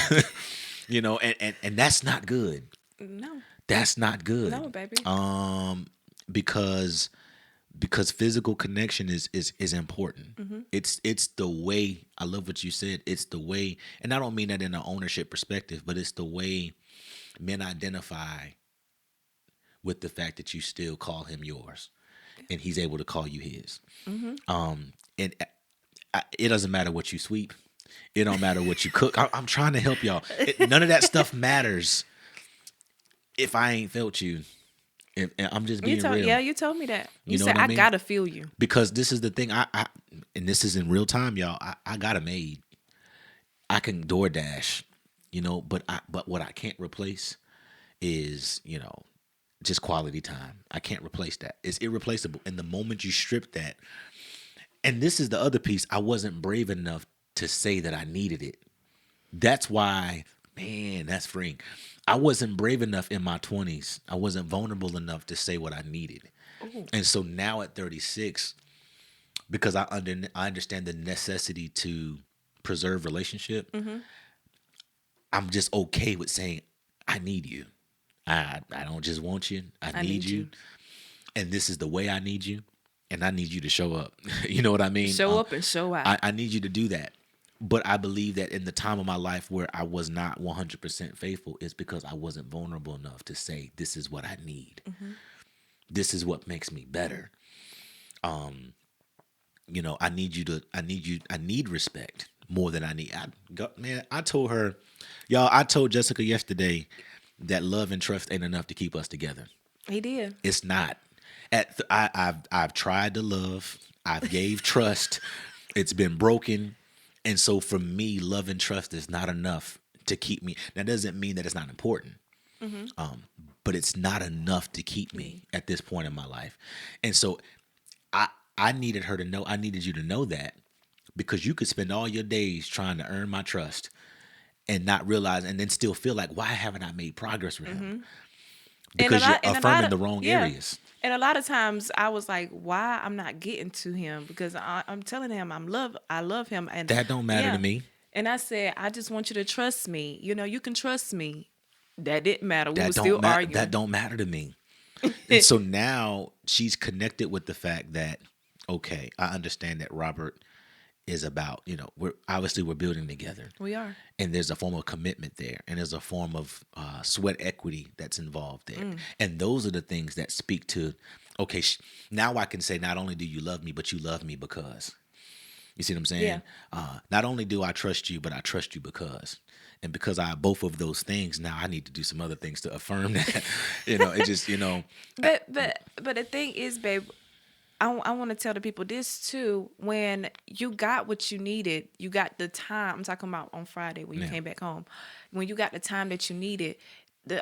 You know, and that's not good. No. That's not good. No, baby. Because physical connection is important. It's the way, I love what you said. It's the way, and I don't mean that in an ownership perspective, but it's the way men identify with the fact that you still call him yours, and he's able to call you his. And it doesn't matter what you sweep. It don't matter what you cook. I'm trying to help y'all. None of that stuff matters if I ain't felt you. And I'm just being real. Yeah, you told me that. You know said, what I mean? gotta feel you. Because this is the thing. I and this is in real time, y'all. I got a maid. I can DoorDash, you know, but what I can't replace is, you know, just quality time. I can't replace that. It's irreplaceable. And the moment you strip that, and this is the other piece, I wasn't brave enough to say that I needed it. That's why, man, that's freeing. I wasn't brave enough in my 20s. I wasn't vulnerable enough to say what I needed. Ooh. And so now at 36, because I understand the necessity to preserve relationship, I'm just okay with saying, I need you. I don't just want you. I need you. And this is the way I need you. And I need you to show up. You know what I mean? Show up and show out. I need you to do that. But I believe that in the time of my life where I was not 100% faithful, is because I wasn't vulnerable enough to say, this is what I need. This is what makes me better. You know, I need respect more than I need. I told her, y'all, I told Jessica yesterday that love and trust ain't enough to keep us together. He did. It's not. I've tried to love. I've gave trust. It's been broken. And so for me, love and trust is not enough to keep me. That doesn't mean that it's not important. But it's not enough to keep me at this point in my life. And so I needed her to know, I needed you to know that, because you could spend all your days trying to earn my trust and not realize, and then still feel like, why haven't I made progress with him? Because you're affirming the wrong areas. And a lot of times I was like, why I'm not getting to him? Because I'm telling him I love him. And that don't matter to me. And I said, I just want you to trust me. You know, you can trust me. That didn't matter. We were That still arguing. That don't matter to me. And so now she's connected with the fact that, okay, I understand that Robert is about, you know, we're building together. We are. And there's a form of commitment there. And there's a form of sweat equity that's involved there. And those are the things that speak to, okay, now I can say, not only do you love me, but you love me because. You see what I'm saying? Yeah. Not only do I trust you, but I trust you because. And because I have both of those things, now I need to do some other things to affirm that. You know, it just, you know. But the thing is, babe, I want to tell the people this too. When you got what you needed, you got the time. I'm talking about on Friday when you came back home. When you got the time that you needed,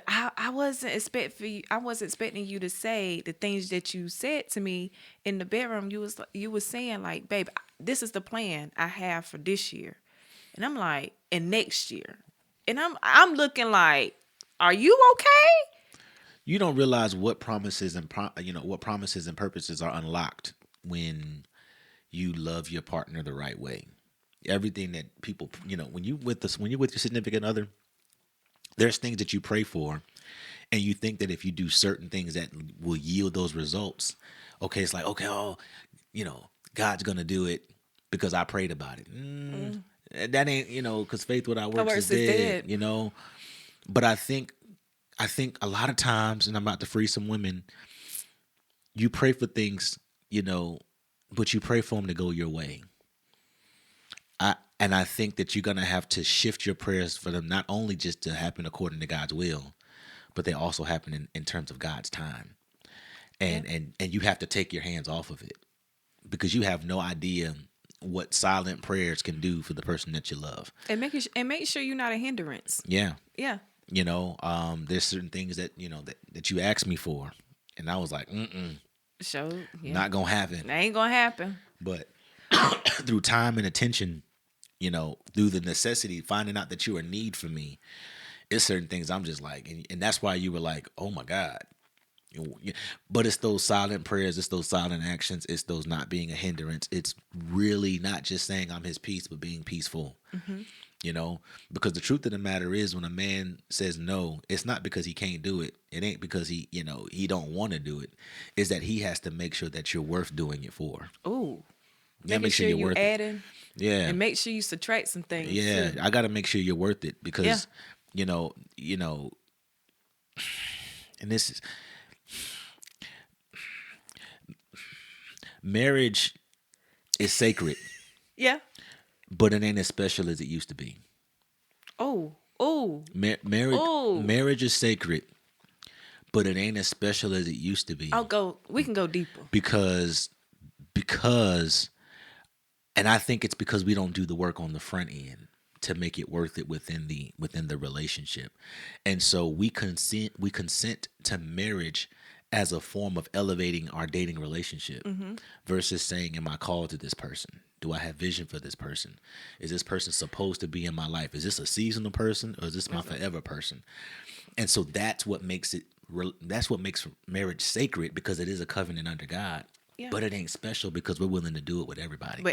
I wasn't expecting you to say the things that you said to me in the bedroom. You was saying like, babe, this is the plan I have for this year, and I'm like, and next year, and I'm looking like, are you okay? You don't realize what promises and purposes are unlocked when you love your partner the right way. Everything that people, you know, when you're with your significant other, there's things that you pray for, and you think that if you do certain things that will yield those results, okay, it's like, okay, oh, you know, God's gonna do it because I prayed about it. That ain't, you know, because faith without works is dead, you know. But I think a lot of times, and I'm about to free some women, you pray for things, but you pray for them to go your way. And I think that you're gonna have to shift your prayers for them not only just to happen according to God's will, but they also happen in terms of God's time. And you have to take your hands off of it because you have no idea what silent prayers can do for the person that you love. And make sure you're not a hindrance. Yeah. Yeah. There's certain things that that you asked me for, and I was like, So yeah. not gonna happen. That ain't gonna happen. But through time and attention, through the necessity, finding out that you're a need for me, it's certain things I'm just like, and that's why you were like, oh my God. But it's those silent prayers, it's those silent actions, it's those not being a hindrance. It's really not just saying I'm his peace, but being peaceful. Because the truth of the matter is, when a man says no, it's not because he can't do it. It ain't because he don't want to do it. It's that he has to make sure that you're worth doing it for. Ooh. Yeah, make sure you're worth adding, it. Yeah. And make sure you subtract some things. Yeah, too. I got to make sure you're worth it because, and this is, marriage is sacred, Yeah. but it ain't as special as it used to be. Oh. Marriage is sacred, but it ain't as special as it used to be. We can go deeper. Because, and I think it's because we don't do the work on the front end to make it worth it within the relationship. And so we consent to marriage as a form of elevating our dating relationship versus saying, am I called to this person? Do I have vision for this person? Is this person supposed to be in my life? Is this a seasonal person or is this my forever person? And so that's what makes marriage sacred, because it is a covenant under God. Yeah. But it ain't special because we're willing to do it with everybody.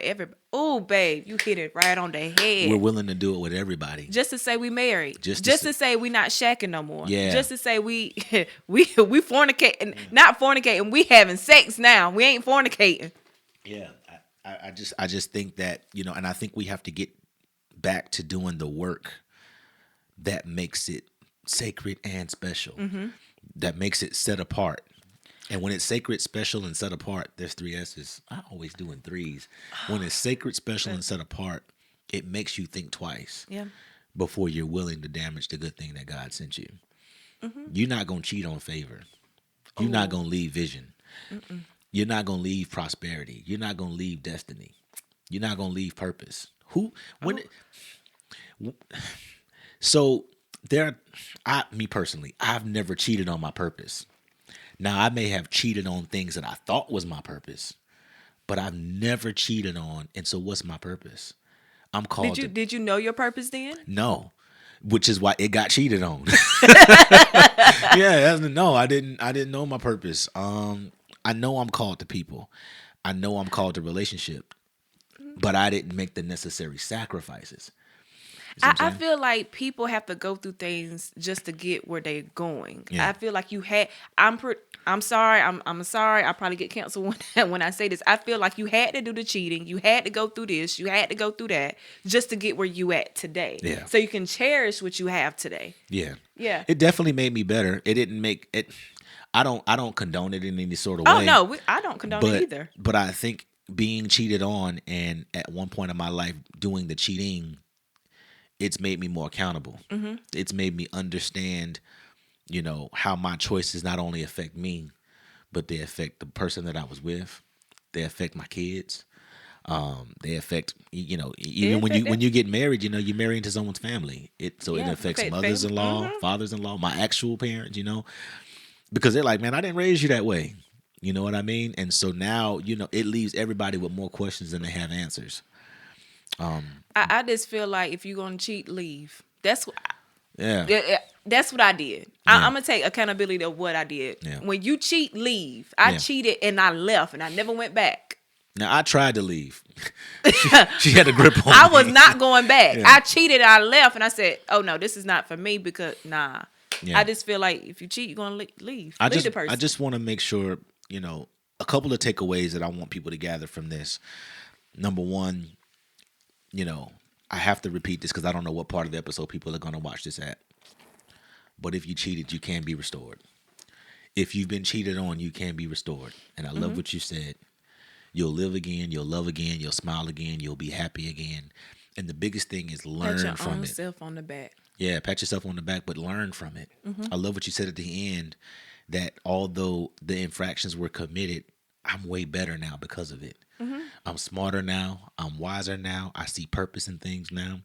Oh, babe, you hit it right on the head. We're willing to do it with everybody. Just to say we married. Just to say we not shacking no more. Yeah. Just to say we fornicating, not fornicating. We having sex now. We ain't fornicating. Yeah, I just think that and I think we have to get back to doing the work that makes it sacred and special. That makes it set apart. And when it's sacred, special, and set apart, there's 3 S's. I always do in 3s. When it's sacred, special, and set apart, it makes you think twice before you're willing to damage the good thing that God sent you. You're not going to cheat on favor. You're not going to leave vision. You're not going to leave prosperity. You're not going to leave destiny. You're not going to leave purpose. Me personally, I've never cheated on my purpose. Now, I may have cheated on things that I thought was my purpose, but I've never cheated on. And so what's my purpose? I'm called Did you know your purpose then? No, which is why it got cheated on. No, I didn't know my purpose. I know I'm called to people. I know I'm called to relationship, but I didn't make the necessary sacrifices. I feel like people have to go through things just to get where they're going. Yeah. I feel like I'm sorry. I'm sorry. I probably get canceled when I say this. I feel like you had to do the cheating. You had to go through this. You had to go through that just to get where you at today. Yeah. So you can cherish what you have today. Yeah. Yeah. It definitely made me better. It didn't make it. I don't condone it in any sort of way. Oh no, I don't condone it either. But I think being cheated on and at one point in my life doing the cheating, it's made me more accountable. It's made me understand, how my choices not only affect me, but they affect the person that I was with. They affect my kids. They affect, even when you get married, you marry into someone's family. It affects mothers-in-law, fathers-in-law, my actual parents, because they're like, man, I didn't raise you that way. You know what I mean? And so now, it leaves everybody with more questions than they have answers. I just feel like if you're gonna cheat, leave. That's what I did. Yeah. I'm gonna take accountability of what I did. Yeah. When you cheat, leave. I cheated and I left and I never went back. Now I tried to leave. she had a grip on me. I was not going back. Yeah. I cheated. I left and I said, "Oh no, this is not for me." Because nah. Yeah. I just feel like if you cheat, you're gonna leave. Leave the person. I just want to make sure a couple of takeaways that I want people to gather from this. Number one. I have to repeat this because I don't know what part of the episode people are going to watch this at. But if you cheated, you can be restored. If you've been cheated on, you can be restored. And I love what you said. You'll live again. You'll love again. You'll smile again. You'll be happy again. And the biggest thing is Pat learn your from own it. self on the back. Yeah, pat yourself on the back, but learn from it. I love what you said at the end, that although the infractions were committed, I'm way better now because of it. I'm smarter now. I'm wiser now. I see purpose in things now.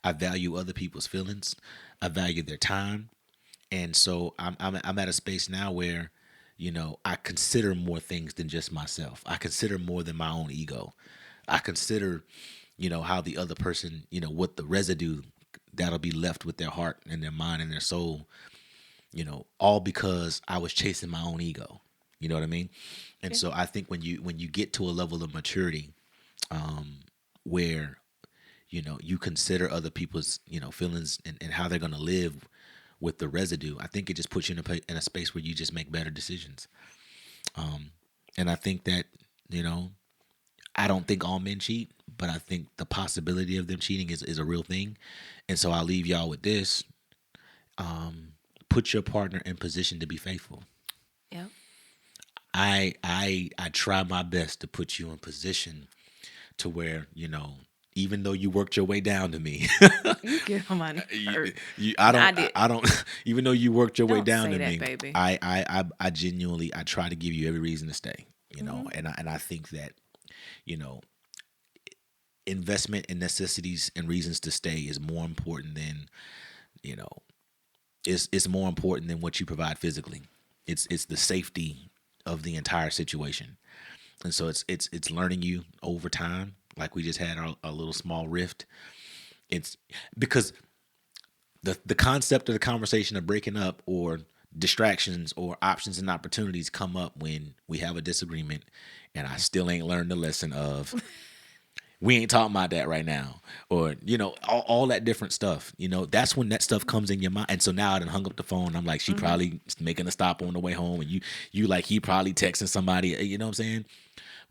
I value other people's feelings. I value their time. And so I'm at a space now where, I consider more things than just myself. I consider more than my own ego. I consider, how the other person, what the residue that'll be left with their heart and their mind and their soul, all because I was chasing my own ego. You know what I mean? And so I think when you get to a level of maturity, where, you consider other people's, feelings and how they're going to live with the residue, I think it just puts you in a space where you just make better decisions. And I think that, I don't think all men cheat, but I think the possibility of them cheating is a real thing. And so I'll leave y'all with this. Put your partner in position to be faithful. Yep. I try my best to put you in position to where, even though you worked your way down to me, You get on my nerves. I don't even though you worked your way Don't down say to that, me, baby. I genuinely, I try to give you every reason to stay, and I think that, investment in necessities and reasons to stay is more important than, it's more important than what you provide physically. It's the safety of the entire situation. And so it's learning you over time, like we just had a little small rift. It's because the concept of the conversation of breaking up or distractions or options and opportunities come up when we have a disagreement, and I still ain't learned the lesson of we ain't talking about that right now, or all that different stuff. That's when that stuff comes in your mind. And so now I done hung up the phone. I'm like, she probably making a stop on the way home, and you like he probably texting somebody. You know what I'm saying?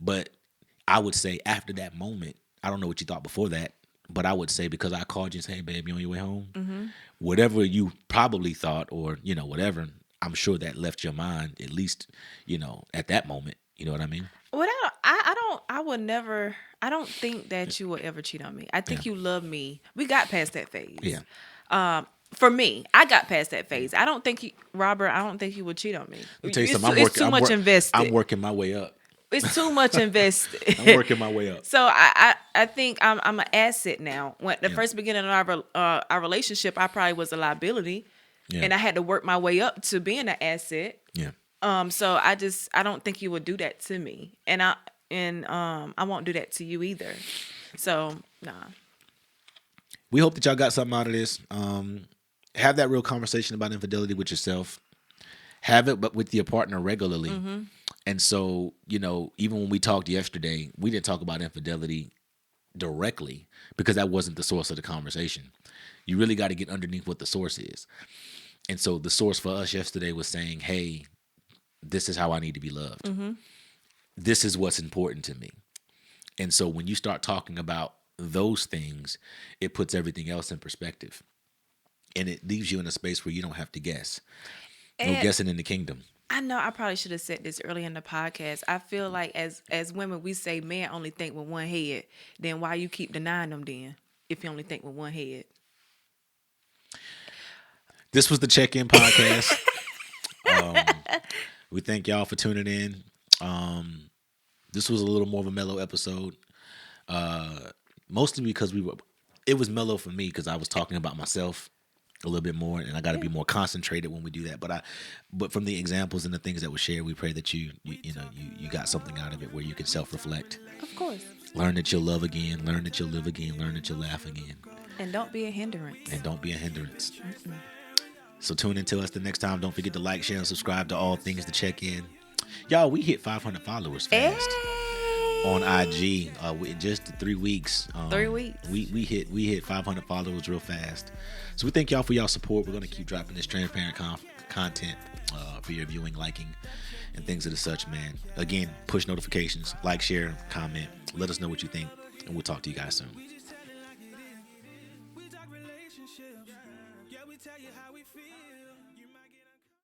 But I would say after that moment, I don't know what you thought before that, but I would say because I called you and said, hey, babe, you on your way home? Whatever you probably thought, or whatever, I'm sure that left your mind at least at that moment. You know what I mean? I don't think that you will ever cheat on me. I think you love me. We got past that phase. Yeah. For me, I got past that phase. I don't think Robert, I don't think he would cheat on me. Let me tell you something. It's too much invested. I'm working my way up. It's too much invested. I'm working my way up. So I think I'm an asset now. When the first beginning of our relationship, I probably was a liability, and I had to work my way up to being an asset. Yeah. So I don't think you would do that to me, and I won't do that to you either. So nah. We hope that y'all got something out of this. Have that real conversation about infidelity with yourself. Have it, but with your partner regularly. And so, even when we talked yesterday, we didn't talk about infidelity directly because that wasn't the source of the conversation. You really got to get underneath what the source is. And so the source for us yesterday was saying, hey, this is how I need to be loved. This is what's important to me. And so when you start talking about those things, it puts everything else in perspective. And it leaves you in a space where you don't have to guess. No guessing in the kingdom. I know I probably should have said this early in the podcast. I feel like as women, we say men only think with one head. Then why you keep denying them then if you only think with one head? This was the Check-In Podcast. We thank y'all for tuning in. This was a little more of a mellow episode. Mostly because it was mellow for me because I was talking about myself a little bit more, and I got to be more concentrated when we do that. But from the examples and the things that were shared, we pray that you got something out of it where you can self-reflect. Of course. Learn that you'll love again. Learn that you'll live again. Learn that you'll laugh again. And don't be a hindrance. So tune in to us the next time. Don't forget to like, share, and subscribe to all things to check in. Y'all, we hit 500 followers fast on IG. In just 3 weeks. 3 weeks. We hit 500 followers real fast. So we thank y'all for y'all support. We're gonna keep dropping this transparent content for your viewing, liking, and things of the such, man. Again, push notifications, like, share, comment. Let us know what you think, and we'll talk to you guys soon.